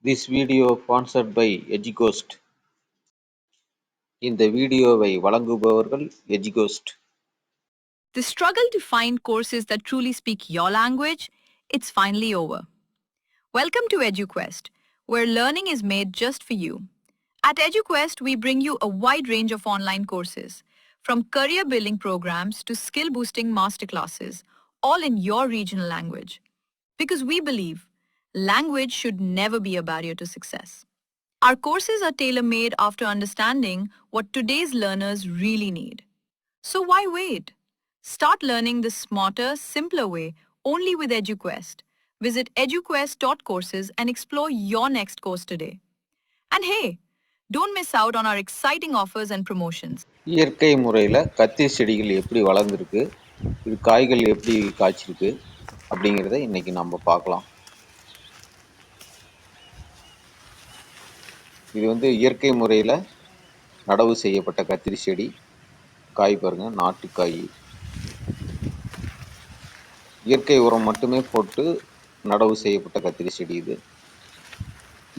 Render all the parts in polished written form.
This video sponsored by Edughost. இந்த வீடியோவை வழங்குபவர்கள் Edughost. The struggle to find courses that truly speak your language, it's finally over. Welcome to EduQuest, where learning is made just for you. At EduQuest, we bring you a wide range of online courses, from career building programs to skill boosting masterclasses, all in your regional language. Because we believe language should never be a barrier to success. Our courses are tailor-made after understanding what today's learners really need. So why wait? Start learning the smarter, simpler way only with EduQuest. Visit eduquest.courses and explore your next course today. And hey, don't miss out on our exciting offers and promotions. இயற்கை முறையில் கத்திரி செடிகள் எப்படி வளர்ந்துருக்கு, இது காய்கள் எப்படி காய்ச்சிருக்கு அப்படிங்கிறத இன்னைக்கு நம்ம பார்க்கலாம். இது வந்து இயற்கை முறையில் நடவு செய்யப்பட்ட கத்திரி செடி. காய் பாருங்க, நாட்டுக்காய். இயற்கை உரம் மட்டுமே போட்டு நடவு செய்யப்பட்ட கத்திரி செடி இது.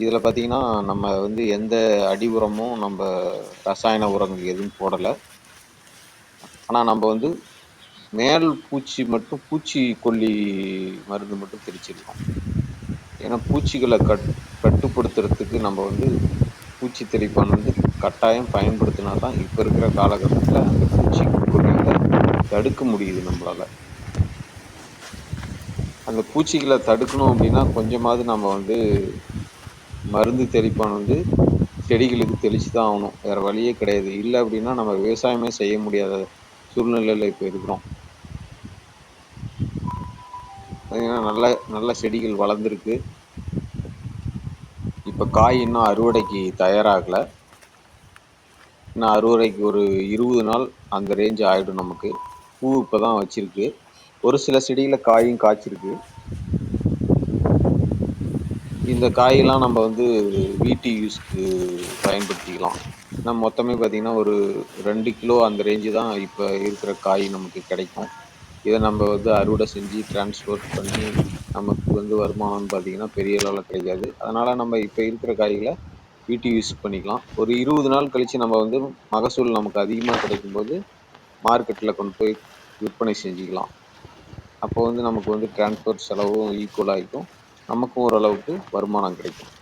இதில் பார்த்தீங்கன்னா நம்ம வந்து எந்த அடி உரமும் நம்ம ரசாயன உரங்கள் எதுவும் போடலை. ஆனால் நம்ம வந்து மேல் பூச்சி கொல்லி மருந்து மட்டும் தெளிச்சிருக்கோம். ஏன்னா பூச்சிகளை கட்டுப்படுத்துறதுக்கு நம்ம வந்து பூச்சி தெளிப்பான் வந்து கட்டாயம் பயன்படுத்தினா தான் இப்போ இருக்கிற காலகட்டத்தில் அந்த பூச்சி கொல்லிகளை தடுக்க முடியுது நம்மளால். அந்த பூச்சிகளை தடுக்கணும் அப்படின்னா கொஞ்சமாவது நம்ம வந்து மருந்து தெளிப்பான் வந்து செடிகளுக்கு தெளித்து தான் ஆகணும். வேறு வழியே கிடையாது. இல்லை அப்படின்னா நம்ம விவசாயமே செய்ய முடியாத சூழ்நிலையில் இப்போ இருக்கிறோம். நல்ல நல்ல செடிகள் வளர்ந்துருக்கு. இப்போ காய் இன்னும் அறுவடைக்கு தயாராகலை. இன்னும் அறுவடைக்கு ஒரு 20 நாள் அந்த ரேஞ்ச் ஆகிடும். நமக்கு பூ இப்போ தான் வச்சிருக்கு. ஒரு சில செடியில் காயும் காய்ச்சிருக்கு. இந்த காயெல்லாம் நம்ம வந்து வீட்டு யூஸ்க்கு பயன்படுத்திக்கலாம். நம்ம மொத்தமே பார்த்திங்கன்னா ஒரு 2 கிலோ அந்த ரேஞ்சு தான் இப்போ இருக்கிற காய் நமக்கு கிடைக்கும். இதை நம்ம வந்து அறுவடை செஞ்சு டிரான்ஸ்போர்ட் பண்ணி நமக்கு வந்து வருமானம்னு பார்த்திங்கன்னா பெரிய அளவில் கிடைக்காது. அதனால் நம்ம இப்போ இருக்கிற காய்களை வீட்டு யூஸ் பண்ணிக்கலாம். ஒரு 20 நாள் கழித்து நம்ம வந்து மகசூல் நமக்கு அதிகமாக கிடைக்கும்போது மார்க்கெட்டில் கொண்டு போய் விற்பனை செஞ்சுக்கலாம். அப்போ வந்து நமக்கு வந்து டிரான்ஸ்போர்ட் செலவும் ஈக்குவலாக இருக்கும். நமக்கும் ஓரளவுக்கு வருமானம் கிடைக்கும்.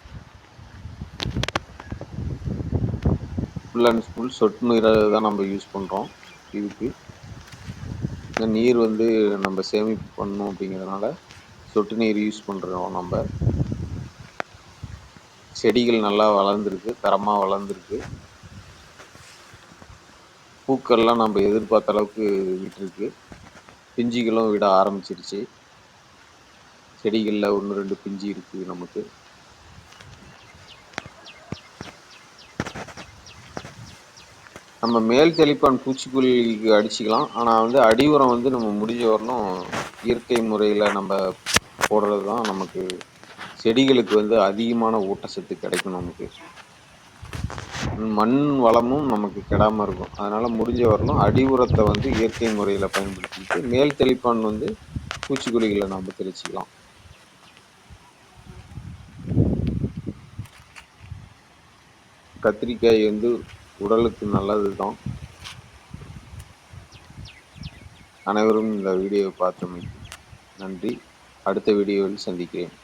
ஃபுல் அண்ட் ஃபுல் சொட்டு நீரை தான் நம்ம யூஸ் பண்ணுறோம். இதுக்கு இந்த நீர் வந்து நம்ம சேமிப்பு பண்ணணும் அப்படிங்கிறதுனால சொட்டு நீர் யூஸ் பண்ணுறோம். நம்ம செடிகள் நல்லா வளர்ந்துருக்கு, தரமாக வளர்ந்துருக்கு. பூக்கள்லாம் நம்ம எதிர்பார்த்த அளவுக்கு விட்டுருக்கு. பிஞ்சுகளும் விட ஆரம்பிச்சிருச்சு. செடிகளில் 1-2 பிஞ்சு இருக்குது நமக்கு. நம்ம மேல் தெளிப்பான் பூச்சிக்கொல்லிக்கு அடிச்சுக்கலாம். ஆனால் வந்து அடி உரம் வந்து நம்ம முடிஞ்ச வரணும் இயற்கை முறையில் நம்ம போடுறது தான் நமக்கு செடிகளுக்கு வந்து அதிகமான ஊட்டச்சத்து கிடைக்கும். நமக்கு மண் வளமும் நமக்கு கெடாமல் இருக்கும். அதனால் முடிஞ்ச வரணும் அடி உரத்தை வந்து இயற்கை முறையில் பயன்படுத்திட்டு மேல் தெளிப்பான் வந்து பூச்சிக்கொல்லிகளை நம்ம தெளிச்சிக்கலாம். கத்திரிக்காய் வந்து உடலுக்கு நல்லது தான். அனைவரும் இந்த வீடியோவை பார்த்தமைக்கு நன்றி. அடுத்த வீடியோவில் சந்திக்கிறேன்.